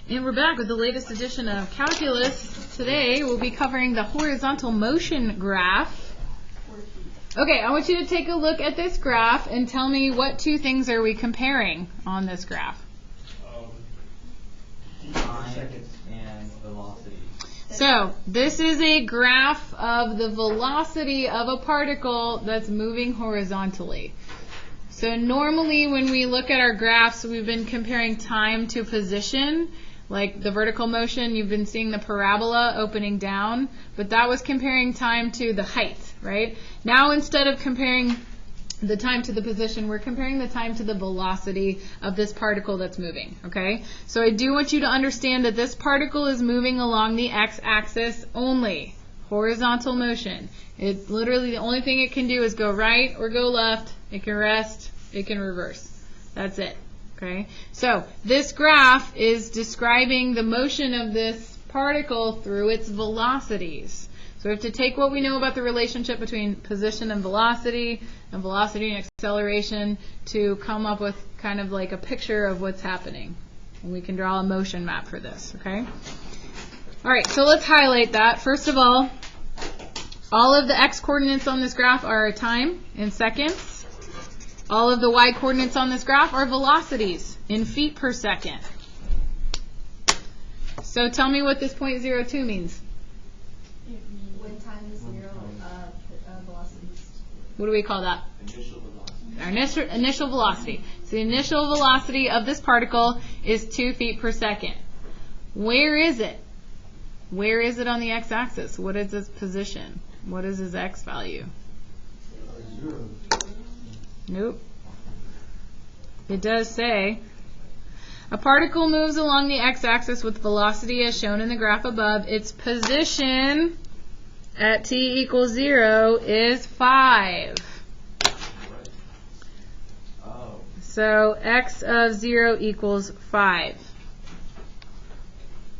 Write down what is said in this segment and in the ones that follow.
And we're back with the latest edition of Calculus. Today we'll be covering the horizontal motion graph. Okay, I want you to take a look at this graph and tell me what two things are we comparing on this graph. Time and velocity. So this is a graph of the velocity of a particle that's moving horizontally. So normally when we look at our graphs, we've been comparing time to position. Like the vertical motion, you've been seeing the parabola opening down, but that was comparing time to the height, right? Now instead of comparing the time to the position, we're comparing the time to the velocity of this particle that's moving, okay? So I do want you to understand that this particle is moving along the x-axis only, horizontal motion. It literally, the only thing it can do is go right or go left. It can rest, it can reverse. That's it. Okay, so this graph is describing the motion of this particle through its velocities. So we have to take what we know about the relationship between position and velocity and acceleration to come up with kind of like a picture of what's happening. And we can draw a motion map for this, okay? All right, so let's highlight that. First of all of the x-coordinates on this graph are time in seconds. All of the y-coordinates on this graph are velocities in feet per second. So tell me what this 0.02 means. When time is zero, velocities. What do we call that? Initial velocity. Our initial velocity. So the initial velocity of this particle is 2 feet per second. Where is it? Where is it on the x-axis? What is its position? What is its x value? 0. Nope. It does say, a particle moves along the x-axis with velocity as shown in the graph above. Its position at t equals 0 is 5. Oh. So x of 0 equals 5.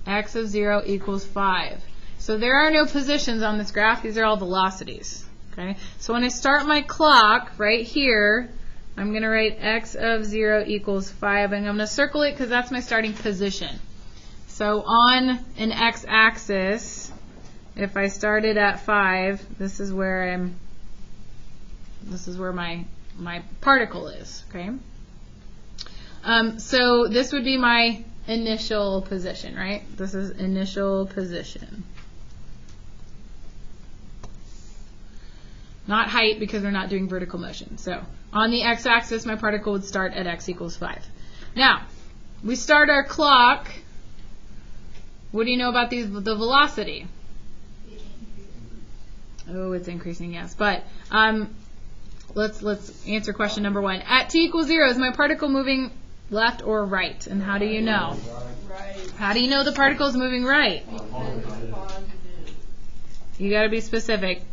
X of 0 equals 5. So there are no positions on this graph. These are all velocities. Okay? So when I start my clock right here, I'm going to write x of 0 equals 5, and I'm going to circle it because that's my starting position. So on an x-axis, if I started at 5, this is where my particle is. Okay? So this would be my initial position, right? This is initial position. Not height because we're not doing vertical motion. So on the x-axis, my particle would start at x equals 5. Now, we start our clock. What do you know about the velocity? Oh, it's increasing, yes. But let's answer question number 1. At t equals 0, is my particle moving left or right? And how do you know? Right. How do you know the particle is moving right? You got to be specific.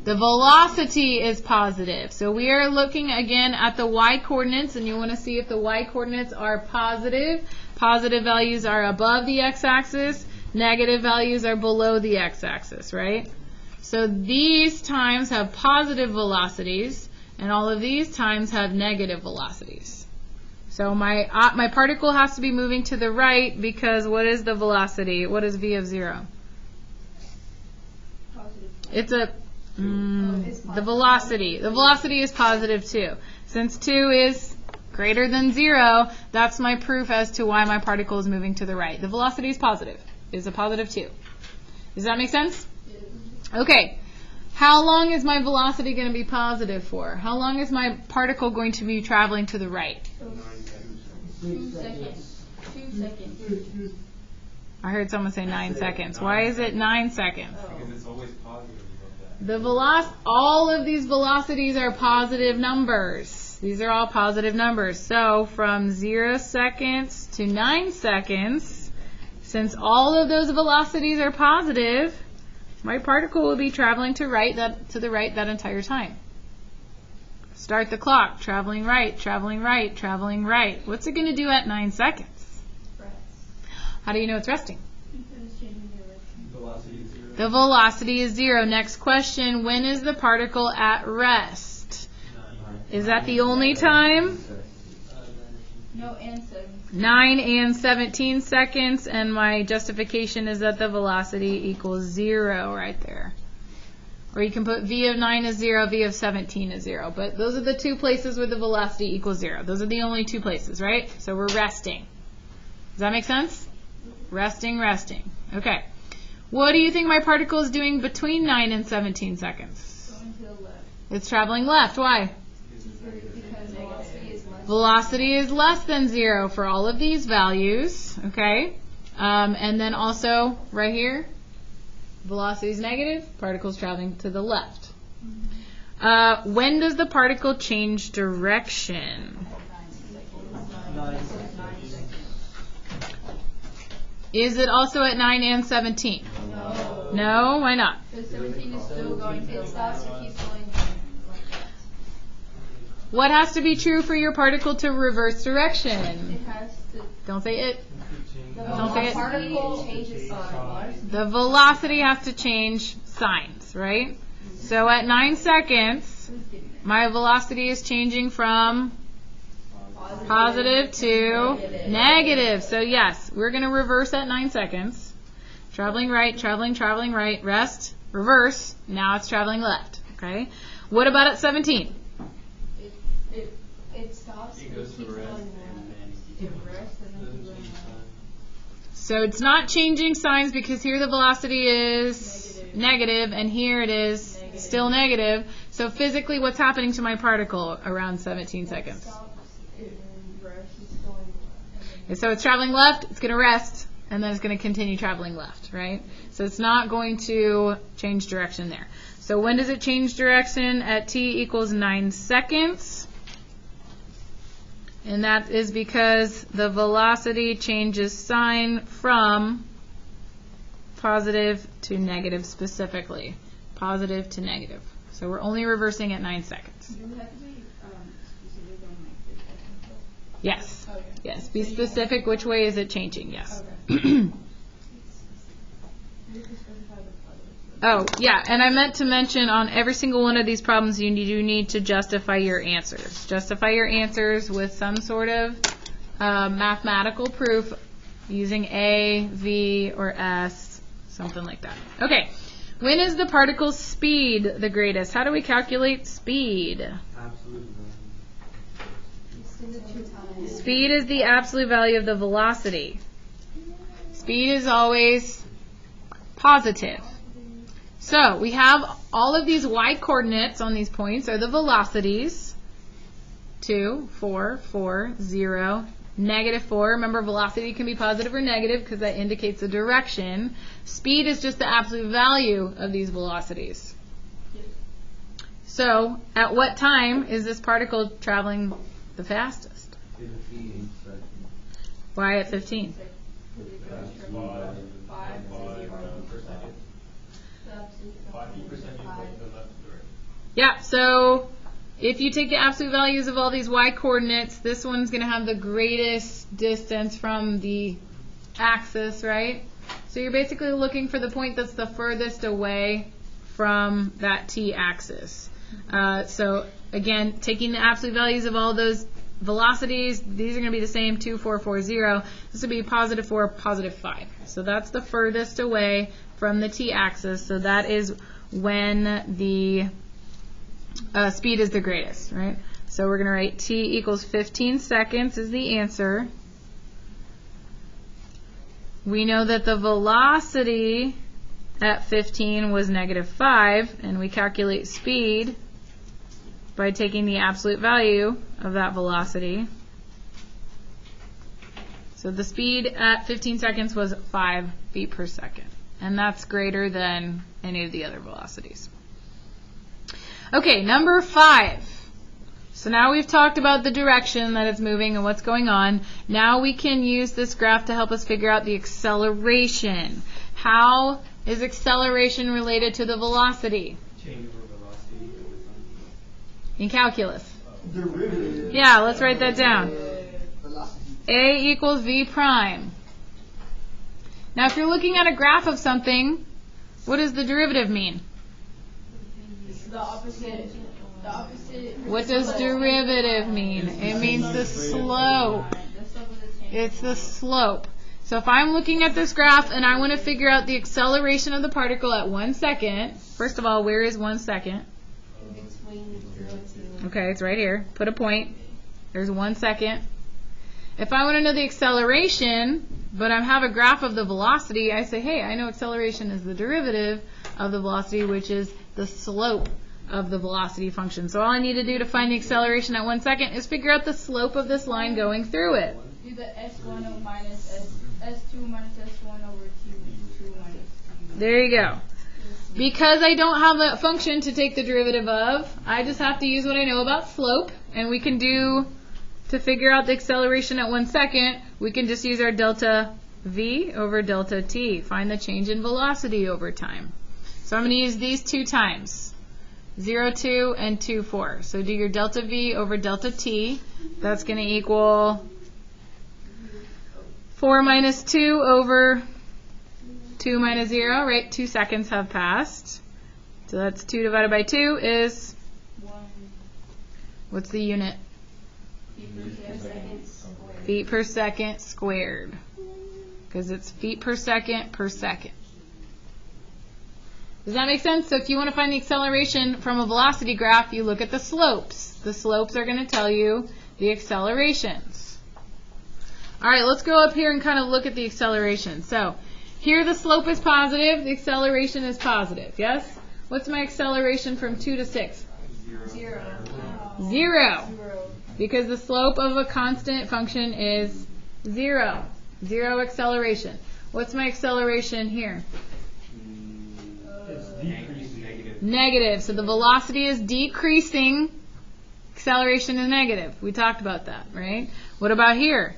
The velocity is positive. So we are looking again at the y-coordinates, and you want to see if the y-coordinates are positive. Positive values are above the x-axis. Negative values are below the x-axis, right? So these times have positive velocities, and all of these times have negative velocities. So my particle has to be moving to the right because what is the velocity? What is v of 0? Positive. It's the velocity. The velocity is positive 2. Since 2 is greater than 0, that's my proof as to why my particle is moving to the right. The velocity is positive. It's a positive 2. Does that make sense? Okay. How long is my velocity going to be positive for? How long is my particle going to be traveling to the right? 2 seconds. 2 seconds. I heard someone say 9 seconds. Why is it 9 seconds? Because it's always positive. All of these velocities are positive numbers. These are all positive numbers. So from 0 seconds to 9 seconds, since all of those velocities are positive, my particle will be traveling to the right that entire time. Start the clock. Traveling right, traveling right, traveling right. What's it going to do at 9 seconds? Rest. How do you know it's resting? Because it's changing direction. Velocity is 0. The velocity is 0. Next question, when is the particle at rest? Is that the only time? No, and 7. 9 and 17 seconds, and my justification is that the velocity equals 0 right there. Or you can put v of 9 is 0, v of 17 is 0. But those are the two places where the velocity equals 0. Those are the only two places, right? So we're resting. Does that make sense? Resting, resting. Okay. What do you think my particle is doing between 9 and 17 seconds? Going to the left. It's traveling left. Why? Because velocity is less. Velocity is less than 0 for all of these values, okay? And then also, right here, velocity is negative, particle's traveling to the left. When does the particle change direction? 9 Seconds. Is it also at 9 and 17? No. No? Why not? Because 17 is still going. It stops and keeps going like that. What has to be true for your particle to reverse direction? It has to. Don't say it. Don't say it. Particle changes sign. The velocity has to change signs, right? So at 9 seconds, my velocity is changing from positive to negative. So yes, we're going to reverse at 9 seconds. Traveling right, traveling right, rest, reverse. Now it's traveling left, okay? What about at 17? It stops. It goes to keeps rest going and left. then It rests and then keeps going left. So it's not changing signs because here the velocity is negative and here it is still negative. So physically, what's happening to my particle around 17 seconds? Stops. It rests. It's going left. And so it's traveling left, it's going to rest, and then it's going to continue traveling left, right? So it's not going to change direction there. So when does it change direction? At t equals 9 seconds. And that is because the velocity changes sign from positive to negative specifically. Positive to negative. So we're only reversing at 9 seconds. Do we have to be specific on like the technical? Yes. Okay. Yes. Be specific. Which way is it changing? Yes. Okay. You have to specify the Oh, yeah, and I meant to mention on every single one of these problems you do need to justify your answers. Justify your answers with some sort of mathematical proof using A, V, or S, something like that. Okay, when is the particle's speed the greatest? How do we calculate speed? Absolute value. Speed is the absolute value of the velocity. Speed is always positive. So we have all of these y coordinates on these points are the velocities. 2, 4, 4, 0, negative 4. Remember, velocity can be positive or negative because that indicates the direction. Speed is just the absolute value of these velocities. So at what time is this particle traveling the fastest? 15 seconds. Why at 15? That's 5 per second. 50% you went the left direction. Yeah, so if you take the absolute values of all these y coordinates, this one's going to have the greatest distance from the axis, right? So you're basically looking for the point that's the furthest away from that t-axis. So again, taking the absolute values of all those velocities, these are going to be the same, 2, 4, 4, 0. This would be positive 4, positive 5. So that's the furthest away from the t-axis. So that is when the speed is the greatest, right? So we're going to write t equals 15 seconds is the answer. We know that the velocity at 15 was negative 5, and we calculate speed by taking the absolute value of that velocity. So the speed at 15 seconds was 5 feet per second, and that's greater than any of the other velocities. Okay, number 5. So now we've talked about the direction that it's moving and what's going on. Now we can use this graph to help us figure out the acceleration. How is acceleration related to the velocity? Change over velocity over time. In calculus. Derivative. Yeah, let's write that down. Velocity. A equals V prime. Now if you're looking at a graph of something, what does the derivative mean? It's the opposite. The opposite. What does derivative mean? It means the slope. It's the slope. So if I'm looking at this graph and I want to figure out the acceleration of the particle at 1 second, first of all, where is 1 second? Between 0 to. Okay, it's right here. Put a point. There's 1 second. If I want to know the acceleration, but I have a graph of the velocity, I say, hey, I know acceleration is the derivative of the velocity, which is the slope of the velocity function. So all I need to do to find the acceleration at 1 second is figure out the slope of this line going through it. Do the S1 minus S2 minus S1 over T2 minus T1. There you go. Because I don't have a function to take the derivative of, I just have to use what I know about slope, and we can do, to figure out the acceleration at 1 second, we can just use our delta V over delta T. Find the change in velocity over time. So I'm going to use these 2 times, 0, 2, and 2, 4. So do your delta V over delta T. That's going to equal 4 minus 2 over 2 minus 0, right? 2 seconds have passed. So that's 2 divided by 2 is, 1 what's the unit? feet per second squared. Feet per second squared. Because it's feet per second per second. Does that make sense? So if you want to find the acceleration from a velocity graph, you look at the slopes. The slopes are going to tell you the accelerations. All right, let's go up here and kind of look at the acceleration. So here the slope is positive, the acceleration is positive, yes? What's my acceleration from 2 to 6? 0. 0. Because the slope of a constant function is 0. 0 acceleration. What's my acceleration here? It's decreasing. Negative. Negative. So the velocity is decreasing. Acceleration is negative. We talked about that, right? What about here?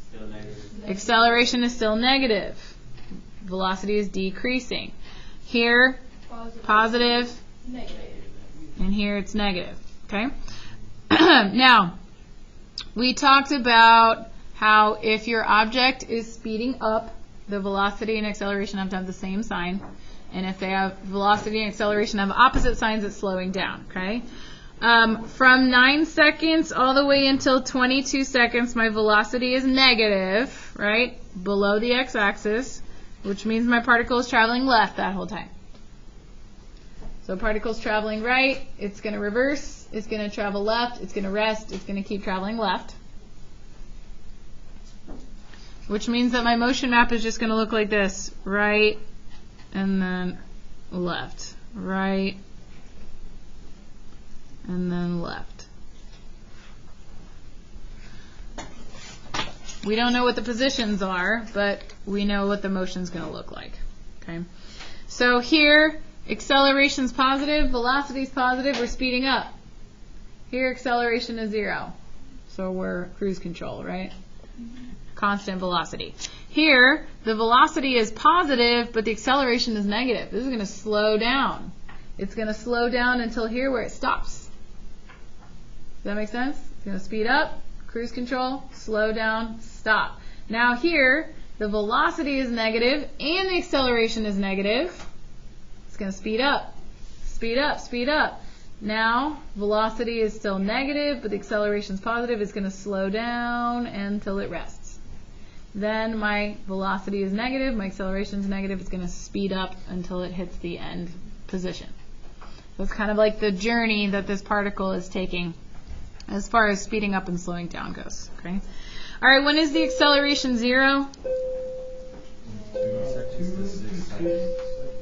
Still negative. Acceleration is still negative. Velocity is decreasing. Here, positive, Negative. and here it's negative. Okay? Now, we talked about how if your object is speeding up, the velocity and acceleration have to have the same sign. And if they have velocity and acceleration have opposite signs, it's slowing down. Okay? From 9 seconds all the way until 22 seconds, my velocity is negative, right? Below the x-axis, which means my particle is traveling left that whole time. So particle's traveling right, it's going to reverse, it's going to travel left, it's going to rest, it's going to keep traveling left. Which means that my motion map is just going to look like this. Right, and then left. Right, and then left. We don't know what the positions are, but we know what the motion's going to look like. Okay. So here, acceleration's positive, velocity's positive, we're speeding up. Here, acceleration is 0. So we're cruise control, right? Constant velocity. Here, the velocity is positive, but the acceleration is negative. This is going to slow down. It's going to slow down until here where it stops. Does that make sense? It's going to speed up, cruise control, slow down, stop. Now here, the velocity is negative and the acceleration is negative. It's going to speed up, speed up, speed up. Now, velocity is still negative, but the acceleration is positive. It's going to slow down until it rests. Then my velocity is negative, my acceleration is negative. It's going to speed up until it hits the end position. So it's kind of like the journey that this particle is taking as far as speeding up and slowing down goes. Okay. All right, when is the acceleration 0?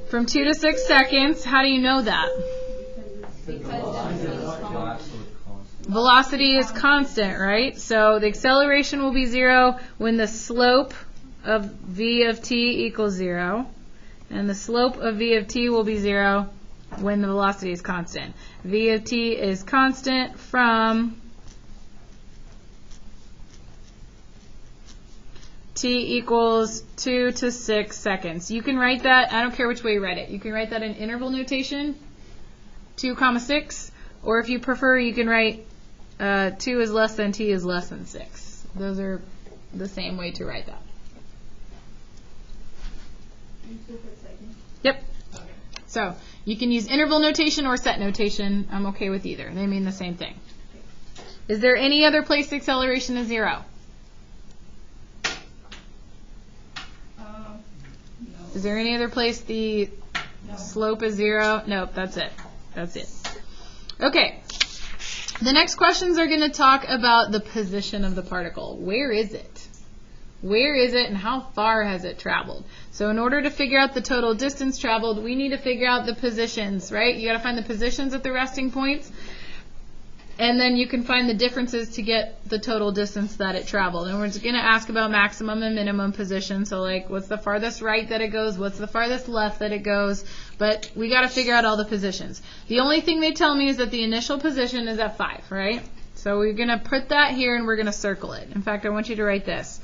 From 2 to 6 seconds. How do you know that? Velocity is constant, right? So the acceleration will be 0 when the slope of v of t equals 0. And the slope of v of t will be 0 when the velocity is constant. V of t is constant from t equals 2 to 6 seconds. You can write that, I don't care which way you write it. You can write that in interval notation, 2, 6, or if you prefer, you can write 2 is less than t is less than 6. Those are the same way to write that. Yep. So you can use interval notation or set notation. I'm okay with either. They mean the same thing. Is there any other place the acceleration is 0? Is there any other place the slope is 0? Nope, that's it. That's it. Okay. The next questions are going to talk about the position of the particle. Where is it? Where is it and how far has it traveled? So in order to figure out the total distance traveled, we need to figure out the positions, right? You got to find the positions at the resting points. And then you can find the differences to get the total distance that it traveled. And we're just going to ask about maximum and minimum position. So like, what's the farthest right that it goes? What's the farthest left that it goes? But we got to figure out all the positions. The only thing they tell me is that the initial position is at 5, right? So we're going to put that here and we're going to circle it. In fact, I want you to write this.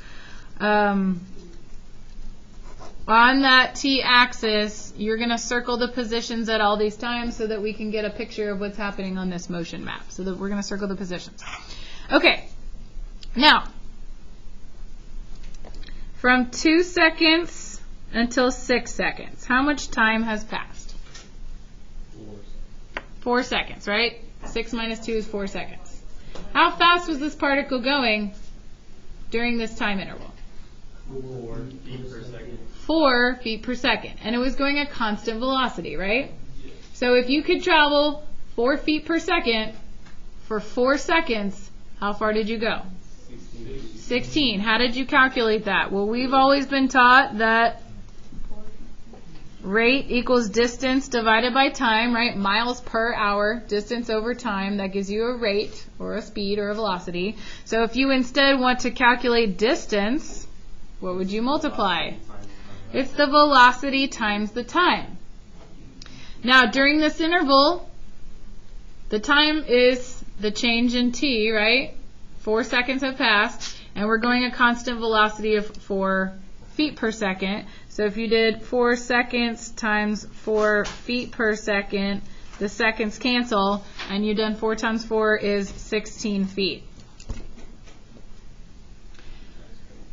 On that t-axis, you're going to circle the positions at all these times so that we can get a picture of what's happening on this motion map. So that we're going to circle the positions. Okay. Now, from 2 seconds until 6 seconds, how much time has passed? 4 seconds, right? 6 minus 2 is 4 seconds. How fast was this particle going during this time interval? 4 feet per second. 4 feet per second. And it was going at constant velocity, right? So if you could travel 4 feet per second for 4 seconds, how far did you go? 16. How did you calculate that? Well, we've always been taught that rate equals distance divided by time, right? Miles per hour, distance over time. That gives you a rate or a speed or a velocity. So if you instead want to calculate distance, what would you multiply? It's the velocity times the time. Now, during this interval, the time is the change in t, right? 4 seconds have passed, and we're going at constant velocity of 4 feet per second. So if you did 4 seconds times 4 feet per second, the seconds cancel, and you done 4 times 4 is 16 feet.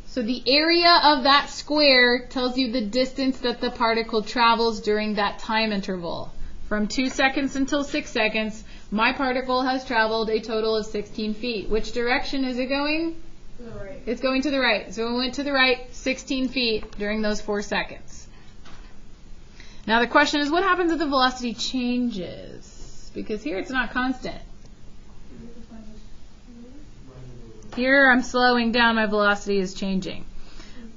So the area of that square tells you the distance that the particle travels during that time interval. From 2 seconds until 6 seconds, my particle has traveled a total of 16 feet. Which direction is it going? To the right. It's going to the right. So it went to the right 16 feet during those 4 seconds. Now the question is, what happens if the velocity changes? Because here it's not constant. Here I'm slowing down, my velocity is changing.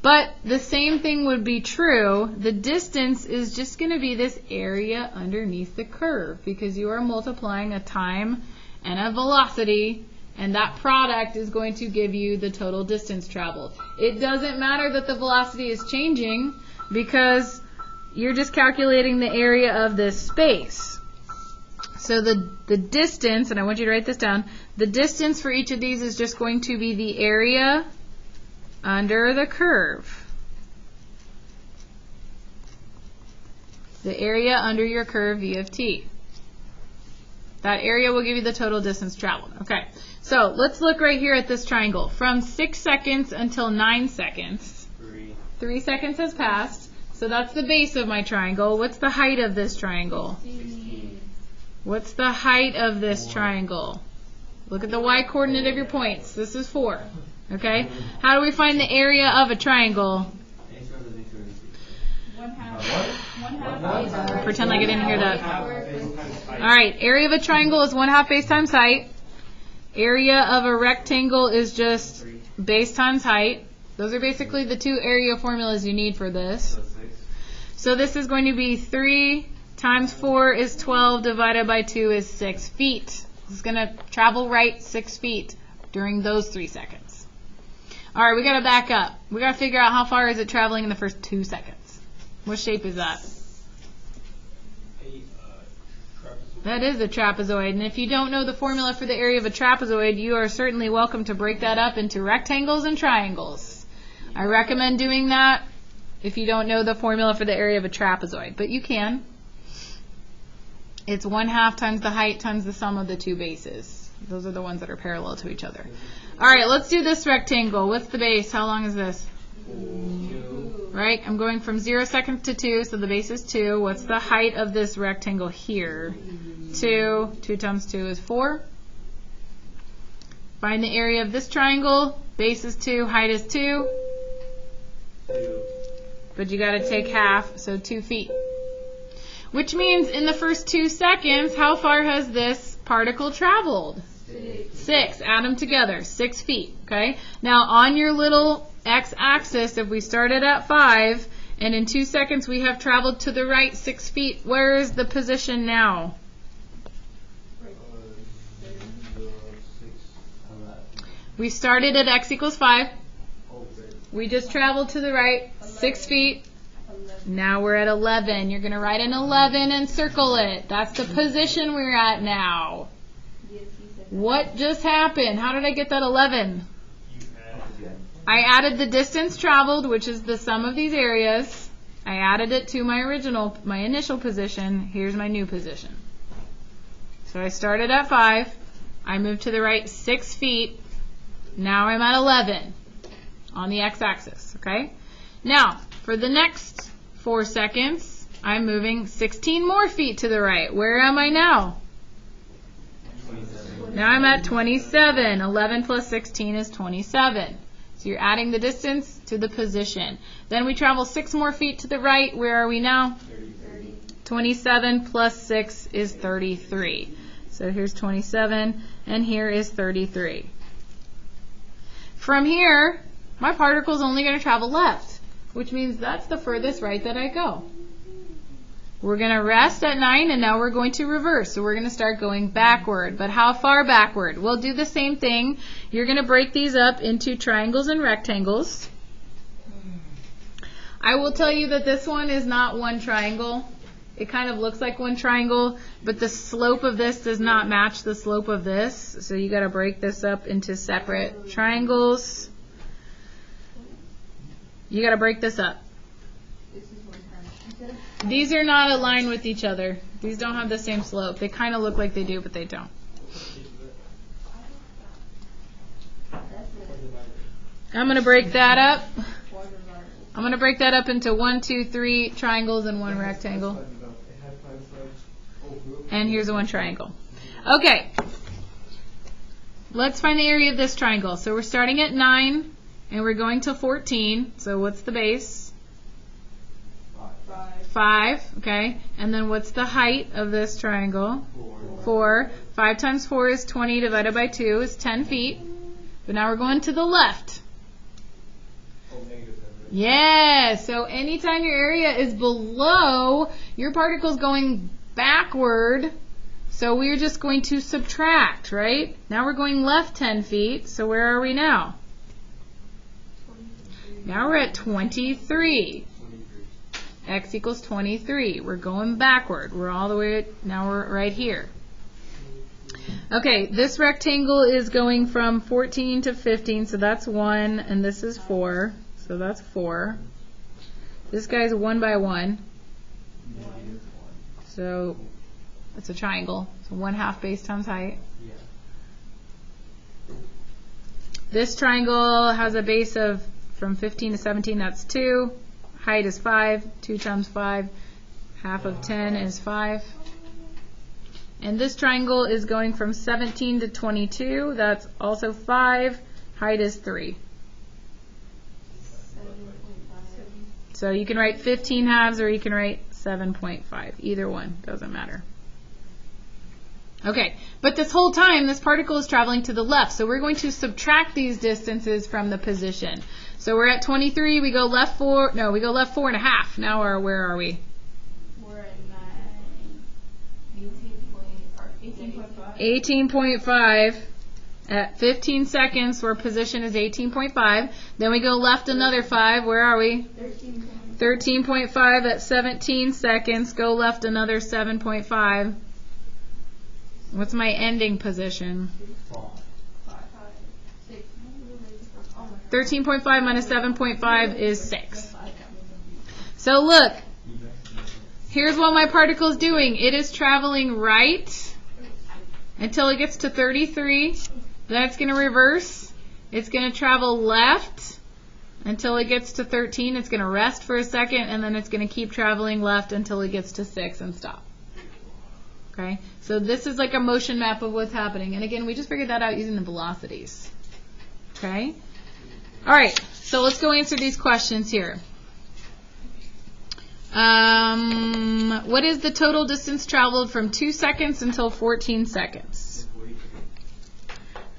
But the same thing would be true. The distance is just going to be this area underneath the curve because you are multiplying a time and a velocity, and that product is going to give you the total distance traveled. It doesn't matter that the velocity is changing because you're just calculating the area of this space. So the distance, and I want you to write this down, the distance for each of these is just going to be the area under the curve. The area under your curve v of t. That area will give you the total distance traveled. Okay, so let's look right here at this triangle. From 6 seconds until 9 seconds, 3 seconds has passed. So that's the base of my triangle. What's the height of this triangle? 16. What's the height of this triangle? Look at the y-coordinate of your points. This is 4. Okay? How do we find the area of a triangle? One half. Pretend like I didn't hear that. Alright, area of a triangle is 1/2 base times height. Area of a rectangle is just base times height. Those are basically the 2 area formulas you need for this. So this is going to be 3 times 4 is 12 divided by 2 is 6 feet. It's going to travel right 6 feet during those 3 seconds. All right, we got to back up. We got to figure out how far is it traveling in the first 2 seconds. What shape is that? That is a trapezoid. And if you don't know the formula for the area of a trapezoid, you are certainly welcome to break that up into rectangles and triangles. I recommend doing that if you don't know the formula for the area of a trapezoid, but you can. It's 1/2 times the height times the sum of the 2 bases. Those are the ones that are parallel to each other. All right, let's do this rectangle. What's the base? How long is this? 2. Right, I'm going from 0 seconds to 2, so the base is 2. What's the height of this rectangle here? 2. 2 times 2 is 4. Find the area of this triangle. Base is 2, height is 2. 2. but you got to take half, so 2 feet. Which means in the first 2 seconds, how far has this particle traveled? 6. Add them together. 6 feet. Okay. Now on your little x-axis, if we started at 5, and in 2 seconds we have traveled to the right 6 feet, where is the position now? We started at x equals 5. We just traveled to the right 6 feet. Now we're at 11. You're going to write an 11 and circle it. That's the position we're at now. What just happened? How did I get that 11? I added the distance traveled, which is the sum of these areas. I added it to my initial position. Here's my new position. So I started at 5. I moved to the right 6 feet. Now I'm at 11 on the x-axis, okay? Now, for the next 4 seconds, I'm moving 16 more feet to the right. Where am I now? 27. Now I'm at 27. 11 plus 16 is 27. So you're adding the distance to the position. Then we travel 6 more feet to the right. Where are we now? 30. 27 plus 6 is 33. So here's 27, and here is 33. From here, my particle is only going to travel left, which means that's the furthest right that I go. We're going to rest at 9, and now we're going to reverse. So we're going to start going backward. But how far backward? We'll do the same thing. You're going to break these up into triangles and rectangles. I will tell you that this one is not one triangle. It kind of looks like one triangle, but the slope of this does not match the slope of this. So you got to break this up into separate triangles. You got to break this up. These are not aligned with each other. These don't have the same slope. They kind of look like they do, but they don't. I'm going to break that up. I'm going to break that up into 1, 2, 3 triangles and 1 rectangle. And here's one triangle. Okay. Let's find the area of this triangle. So we're starting at 9 and we're going to 14. So what's the base? 5. Okay. And then what's the height of this triangle? 4. 5 times 4 is 20 divided by 2 is 10 feet. But now we're going to the left. Yeah, so anytime your area is below, your particle's going backward, so we're just going to subtract, right? Now we're going left 10 feet, so where are we now? Now we're at 23. X equals 23. We're going backward. We're all the way, now we're right here. Okay, this rectangle is going from 14 to 15, so that's 1, and this is 4. So that's 4. This guy's 1 by 1. So it's a triangle. So 1/2 base times height. This triangle has a base of from 15 to 17, that's 2. Height is 5. 2 times 5. Half of 10 is 5. And this triangle is going from 17 to 22. That's also 5. Height is 3. So you can write 15 halves or you can write 7.5. Either one, doesn't matter. Okay, but this whole time this particle is traveling to the left, so we're going to subtract these distances from the position. So we're at 23, we go left 4, no, we go left 4.5. Now where are we? We're at 18.5. 18.5. At 15 seconds, where position is 18.5. Then we go left another 5. Where are we? 13.5 at 17 seconds. Go left another 7.5. What's my ending position? 13.5 minus 7.5 is 6. So look, here's what my particle is doing. It is traveling right until it gets to 33. Then it's going to reverse. It's going to travel left until it gets to 13. It's going to rest for a second, and then it's going to keep traveling left until it gets to 6 and stop. Okay? So this is like a motion map of what's happening. And again, we just figured that out using the velocities. Okay? All right. So let's go answer these questions here. What is the total distance traveled from 2 seconds until 14 seconds?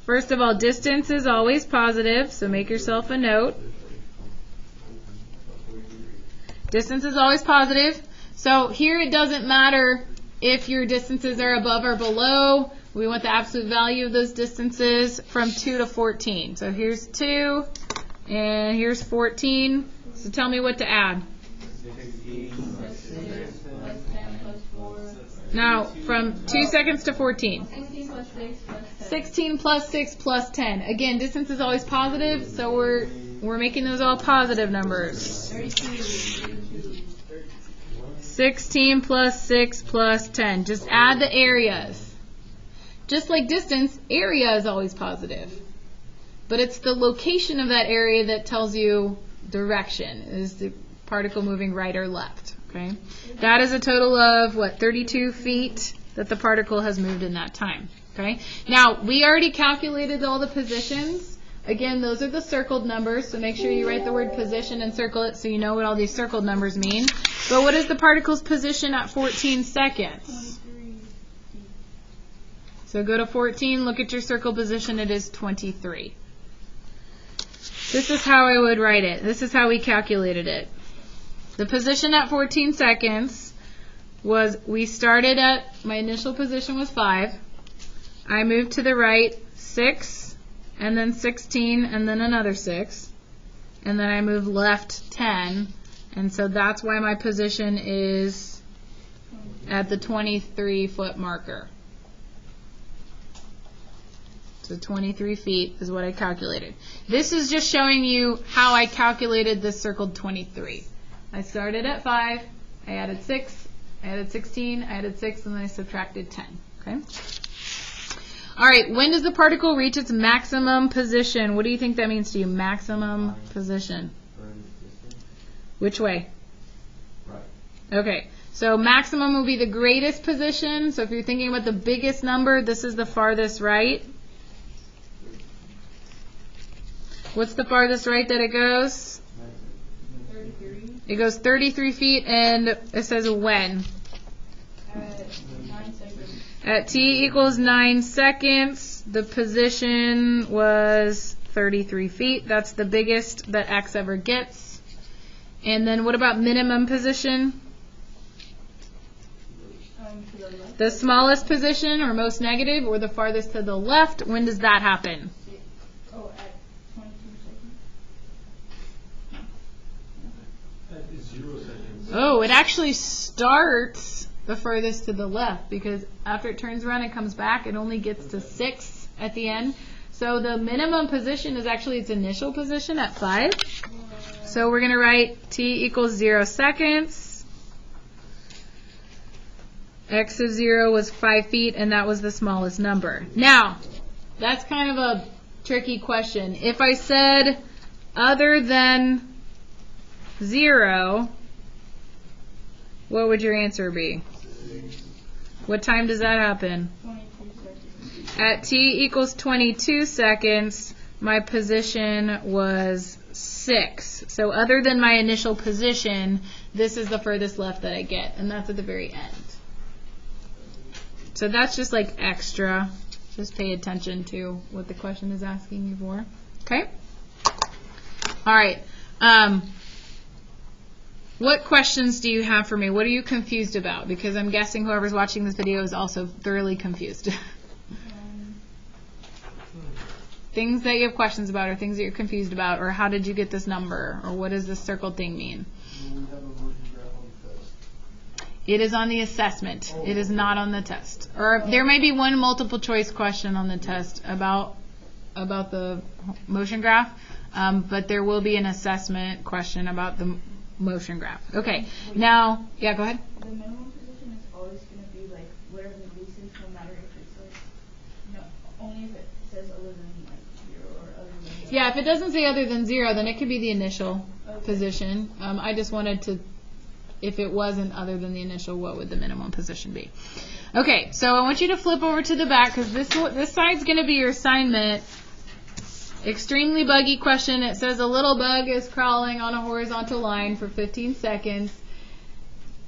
First of all, distance is always positive, so make yourself a note. Distance is always positive. So here it doesn't matter if your distances are above or below. We want the absolute value of those distances from 2 to 14. So here's 2, and here's 14. So tell me what to add. 16 Plus 6, plus 10, plus 4. Now, from 2 seconds to 14. 16 plus 6 plus 10. 16 plus 6 plus 10. Again, distance is always positive, so we're making those all positive numbers. 32. 16 plus 6 plus 10. Just add the areas. Just like distance, area is always positive. But it's the location of that area that tells you direction. Is the particle moving right or left? Okay. That is a total of, 32 feet that the particle has moved in that time. Okay. Now, we already calculated all the positions. Again, those are the circled numbers, so make sure you write the word position and circle it so you know what all these circled numbers mean. But what is the particle's position at 14 seconds? 23. So go to 14, look at your circle position, it is 23. This is how I would write it. This is how we calculated it. The position at 14 seconds was, we started at, my initial position was 5. I moved to the right 6, and then 16, and then another 6. And then I moved left 10. And so that's why my position is at the 23-foot marker. So 23 feet is what I calculated. This is just showing you how I calculated this circled 23. I started at 5, I added 6, I added 16, I added 6, and then I subtracted 10. Okay? All right, when does the particle reach its maximum position? What do you think that means to you? Maximum position. Which way? Right. Okay, so maximum will be the greatest position. So if you're thinking about the biggest number, this is the farthest right. What's the farthest right that it goes? 33. It goes 33 feet, and it says when? At 9 seconds. At t equals 9 seconds, the position was 33 feet. That's the biggest that x ever gets. And then what about minimum position? To the left. The smallest position, or most negative, or the farthest to the left. When does that happen? Oh, at 22 seconds. That is 0 seconds. Oh, it actually starts the furthest to the left, because after it turns around and comes back, it only gets to 6 at the end. So the minimum position is actually its initial position at 5. So we're going to write t equals 0 seconds. X of 0 was 5 feet, and that was the smallest number. Now, that's kind of a tricky question. If I said other than 0, what would your answer be? What time does that happen? 22 seconds. At t equals 22 seconds, my position was 6. So other than my initial position, this is the furthest left that I get, and that's at the very end. So that's just like extra. Just pay attention to what the question is asking you for. Okay? All right. What questions do you have for me? What are you confused about? Because I'm guessing whoever's watching this video is also thoroughly confused. Things that you have questions about, or things that you're confused about, or how did you get this number, or what does this circled thing mean? We have a motion graph on the test. It is on the assessment. It is not on the test. Or there may be one multiple choice question on the test about the motion graph, but there will be an assessment question about the motion graph. Okay, now, yeah, go ahead. The minimum position is always going to be like whatever the base is, no matter if it's like, no, only if it says other than like 0 or other than 1. Yeah, if it doesn't say other than 0, then it could be the initial Okay. position. I just wanted to, if it wasn't other than the initial, what would the minimum position be? Okay, so I want you to flip over to the back, because this side's going to be your assignment. Extremely buggy question. It says a little bug is crawling on a horizontal line for 15 seconds.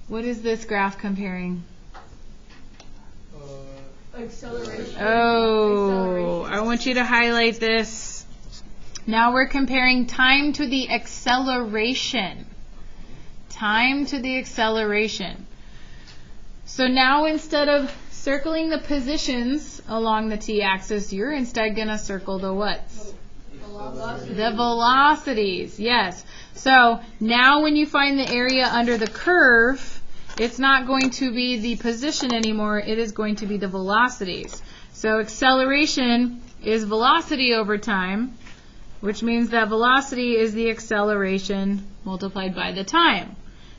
What is this graph comparing? Acceleration. Oh, I want you to highlight this. Now we're comparing time to the acceleration. Time to the acceleration. So now instead of circling the positions along the t-axis, you're instead going to circle the what? The velocities, yes. So now when you find the area under the curve, it's not going to be the position anymore, it is going to be the velocities. So acceleration is velocity over time, which means that velocity is the acceleration multiplied by the time.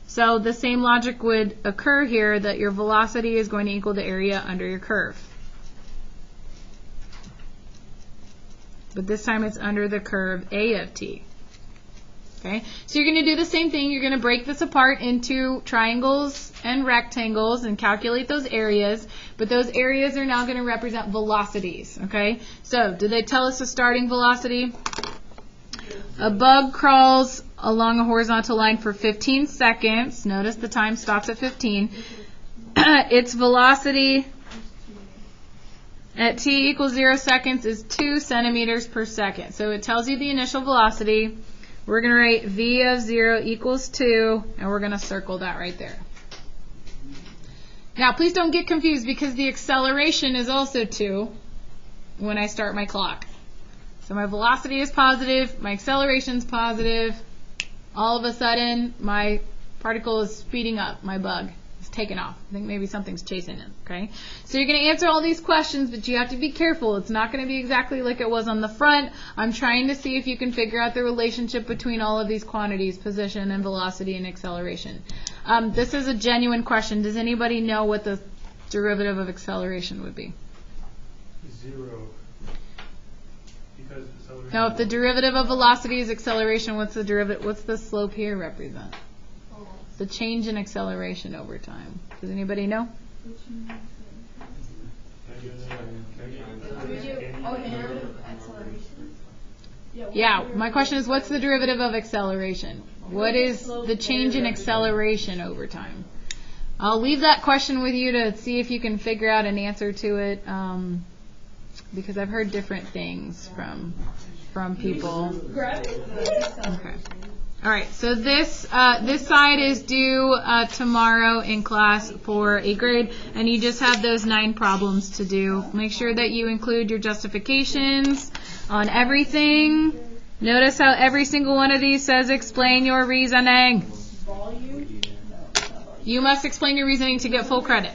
So the same logic would occur here, that your velocity is going to equal the area under your curve. But this time it's under the curve A of t. Okay, so you're going to do the same thing. You're going to break this apart into triangles and rectangles and calculate those areas. But those areas are now going to represent velocities. Okay, so did they tell us a starting velocity? A bug crawls along a horizontal line for 15 seconds. Notice the time stops at 15. Its velocity at t equals 0 seconds is 2 centimeters per second. So it tells you the initial velocity. We're going to write v of 0 equals 2, and we're going to circle that right there. Now, please don't get confused because the acceleration is also 2 when I start my clock. So my velocity is positive, my acceleration is positive. All of a sudden, my particle is speeding up, my bug is taking off. I think maybe something's chasing it, okay? So you're going to answer all these questions, but you have to be careful. It's not going to be exactly like it was on the front. I'm trying to see if you can figure out the relationship between all of these quantities, position and velocity and acceleration. This is a genuine question. Does anybody know what the derivative of acceleration would be? 0. Because acceleration. No, if the derivative of velocity is acceleration, what's the derivative? What's the slope here represent? The change in acceleration over time. Does anybody know? Yeah, my question is, what's the derivative of acceleration? What is the change in acceleration over time? I'll leave that question with you to see if you can figure out an answer to it, because I've heard different things from people. Okay. All right, so this side is due tomorrow in class for 8th grade, and you just have those 9 problems to do. Make sure that you include your justifications on everything. Notice how every single one of these says explain your reasoning. You must explain your reasoning to get full credit.